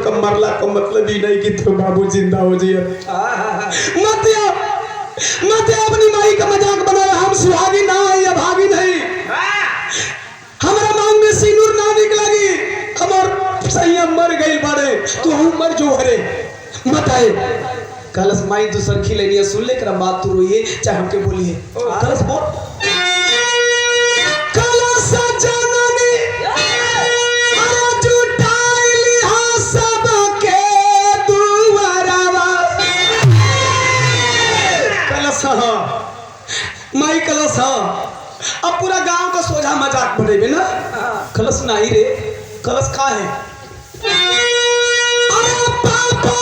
S1: का मरला का मतलब ही नहीं कि तो बाबू जिंदा हो जाए। मत अपनी माई का मजाक बनाया। हम सुहागी ना है या भागी नहीं। हमारा मांग में सिंदूर ना निकलेगी। हमार सैया मर गई बाड़े तो हम मर जो हरे मत आए। कलश माई दूसर खिलेनी है सुन लेकर बात तू रोइए चाहे हमके बोलिए। कलश बोल कलश जननी अरे जुटाइली हा सब के दुआरवा। कलश माई कलश अब पूरा गांव का सोझा मजाक बनेबे ना। कलश नहीं रे कलश का है। अरे पापा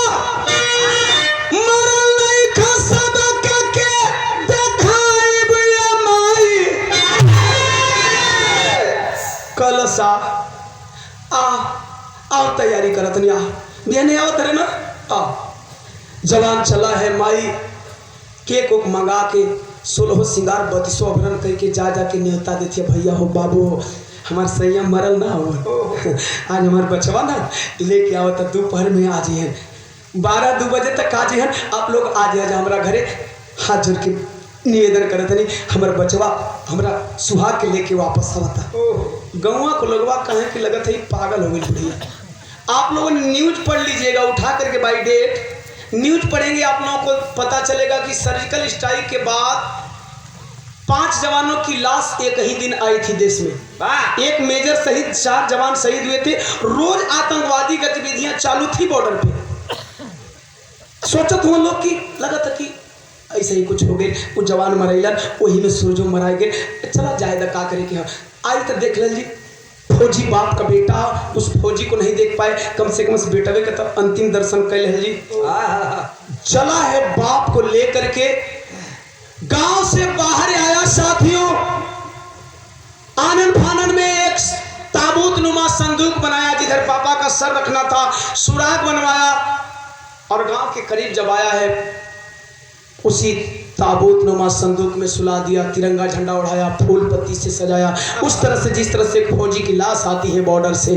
S1: मरल नहीं खसब के देखाइब ये माई। कलश आओ तैयारी करत नहीं। बिहाने आओ तेरे ना आ जवान चला है माई। केक उक मंगा के 16 सिंगार 32 अभरण करके जा के न्योता देती भैया हो बाबू हो हमार सैया मरल ना हो। आज हमार बचवा ना लेके आओ तो दोपहर में आ जाइए 12-2 बजे तक आ जाइए। आप लोग आ जाए हमारा घरे हाथ जोड़ के निवेदन करते नहीं हमार बचवा हमारा सुहाग के लेके वापस आवता। गौवा को लगवा कहे कि लगत है पागल हो गई बुढ़िया। आप लोगों ने न्यूज पढ़ लीजिएगा उठा करके बाई डेट न्यूज पढ़ेंगे आप लोगों को पता चलेगा कि सर्जिकल स्ट्राइक के बाद 5 जवानों की लाश एक ही दिन आई थी देश में। एक मेजर सहित 4 जवान शहीद हुए थे। रोज आतंकवादी गतिविधियां चालू थी बॉर्डर पे। सोचत हुआ लोग की लगा था कि ऐसे ही कुछ हो गए वो जवान मरैलन वही में सूरजो मराए गए। चला जायदा का करे कि आज तक देख लीजिए फौजी बाप का बेटा उस फौजी को नहीं देख पाए कम से कम उस बेटवे का तब अंतिम दर्शन कर ले जी। चला है बाप को लेकर के गांव से बाहर आया साथियों। आनन फानन में एक ताबूत नुमा संदूक बनाया जिधर पापा का सर रखना था। सुराग बनवाया और गांव के करीब जब आया है उसी ताबूत नुमा संदूक में सुला दिया। तिरंगा झंडा उड़ाया फूल पत्ती से सजाया उस तरह से जिस तरह से एक फौजी की लाश आती है बॉर्डर से।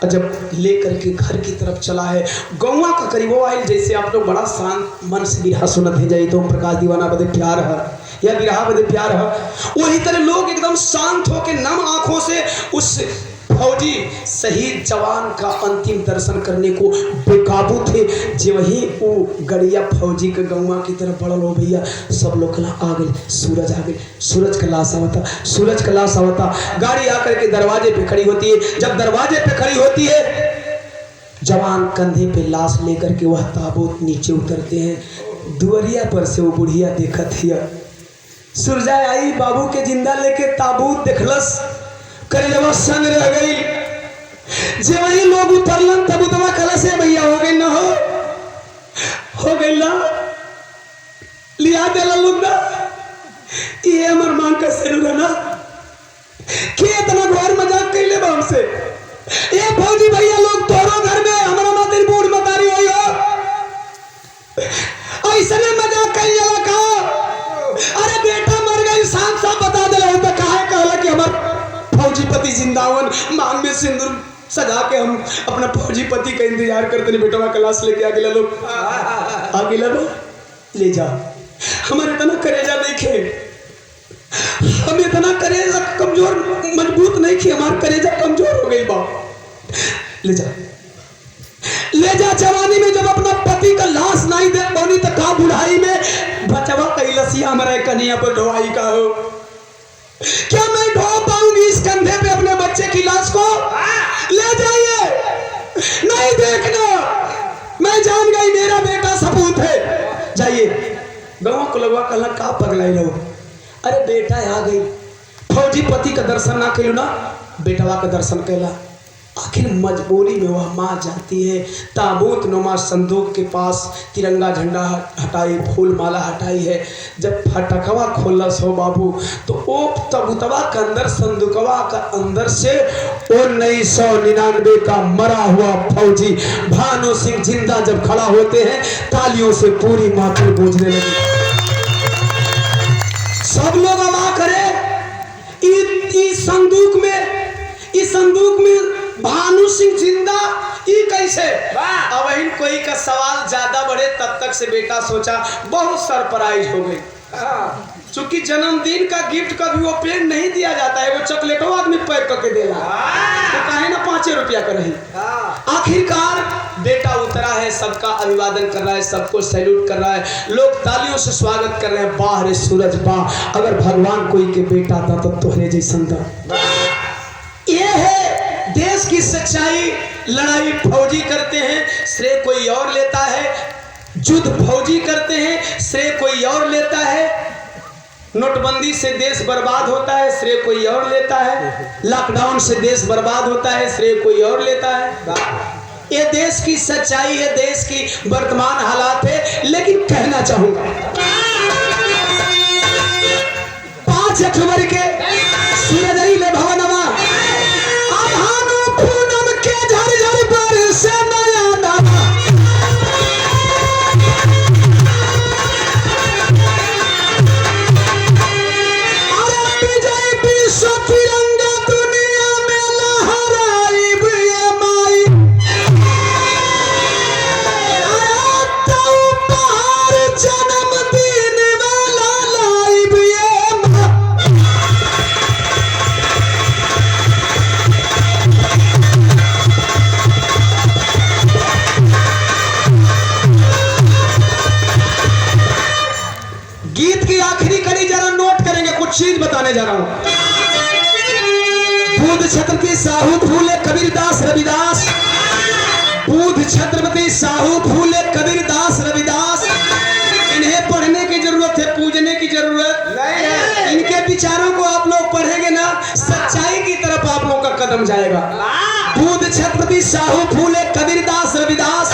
S1: जब लेकर के घर की तरफ चला है गौवा का करीबो आयल जैसे आप लोग बड़ा शांत मन से बिरहा सुनत है जाई तो प्रकाश दीवाना बदे प्यार है या बिरहा बदे प्यार है। वही तरह लोग एकदम शांत होकर नम आंखों से उस फौजी शहीद जवान का अंतिम दर्शन करने को बेकाबू थे। जे वही वो गड़िया फौजी के गौवा की तरफ बढ़ल हो भैया सब लोग आ गए। सूरज आ गए सूरज का लाश आवता सूरज का लाश आवता। गाड़ी आकर के दरवाजे पे खड़ी होती है। जब दरवाजे पे खड़ी होती है जवान कंधे पे लाश लेकर के वह ताबूत नीचे उतरते हैं। दुआरिया पर से वो बुढ़िया देखत हिया सुरजा आई बाबू के जिंदा लेके ताबूत देखलस करेलवा संग रह गई। जे वही लोग उतरलन तब उतवा कला से भैया हो गई ना हो गई ना लिया देला लोग ना ये हमर मांग का सेलुला ना कि इतना घोर मजाक कैले बा हमसे। ये फौजी भैया लोग तोरो घर में हमारा मातिर बूढ़ मतारी होई हो ऐसने मजाक कैल जाला का। अरे बेटा मर गई साफ साफ बता देला तो काहे कहला कि हमर फौजी पति जिंदावन मांग में सिंदूर सजा के हम अपना फौजी पति का इंतजार करते नहीं। बेटवा क्लास लेके आ गया लोग आ गया ले जा। हमारे इतना करेजा नहीं खे हम इतना करेजा कमजोर मजबूत नहीं खे हमारा करेजा कमजोर हो गई बा। ले जा जवानी में जब अपना पति का लाश नहीं देख पानी तो का बुढ़ाई में बचवा कई लसिया हमारे कन्हैया पर ढोवाई का हो। क्या मैं ढो पाऊंगी इस कंधे पे अपने बच्चे की लाश को। ले जाइए नहीं देखना मैं जान गई मेरा बेटा सपूत है। जाइए गवा को लगवा कहला का पगलाई लो। अरे बेटा आ गई फौजी पति का दर्शन ना करो ना बेटवा का दर्शन कैला। आखिर मजबूरी में वह माँ जाती है ताबूत नुमा संदूक के पास तिरंगा झंडा हटाई फूल माला हटाई है। जब फटकवा खोलस हो बाबू तो ओ ताबूतवा के अंदर संदूकवा का अंदर से 1999 का मरा हुआ फौजी भानु सिंह जिंदा जब खड़ा होते हैं तालियों से पूरी महफिल गूंजने लगी। सब लोग अमा करे इस संदूक में भानु सिंह जिंदा ई कैसे। अब इन कोई का सवाल ज्यादा बढ़े तब तक से बेटा सोचा बहुत सरप्राइज हो गई। चूंकि जन्मदिन का गिफ्ट कभी वो पेन नहीं दिया जाता है, वो चॉकलेटो आदमी पैक करके देला तो काहे ना 5 रुपया का रही। आखिरकार बेटा उतरा है, सबका अभिवादन कर रहा है, सबको सैल्यूट कर रहा है, लोग तालियों से स्वागत कर रहे हैं। वाह रे सूरज वाह, अगर भगवान कोई के बेटा था तो तोहरे जैसन था। ये है देश की सच्चाई। लड़ाई फौजी करते हैं, श्रेय कोई और लेता है। युद्ध फौजी करते हैं, श्रेय कोई और लेता है। नोटबंदी से देश बर्बाद होता है, श्रेय कोई और लेता है। लॉकडाउन से देश बर्बाद होता है, श्रेय कोई और लेता है। ये देश की सच्चाई है, देश की वर्तमान हालात है। लेकिन कहना चाहूंगा 5 अक्टूबर के सूरजई ले भवनमा आभानु पूनम के झरझर पर से नया दावा। अरे विजय विश्व तिरंगा दुनिया में लहराई ये माई। आया तो उपहार जन्मदिन वाला लाइव ये माई। गीत की आखिरी कड़ी जरा नोट करेंगे, कुछ चीज बताने जा रहा हूं। बुद्ध छत्रपति साहू फूले कबीरदास रविदास, बुद्ध छत्रपति साहू फूले कबीरदास रविदास, इन्हें पढ़ने की जरूरत है, पूजने की जरूरत नहीं है। इनके विचारों को आप लोग पढ़ेंगे ना, सच्चाई की तरफ आप लोगों का कदम जाएगा। बुद्ध छत्रपति साहू फूले कबीरदास रविदास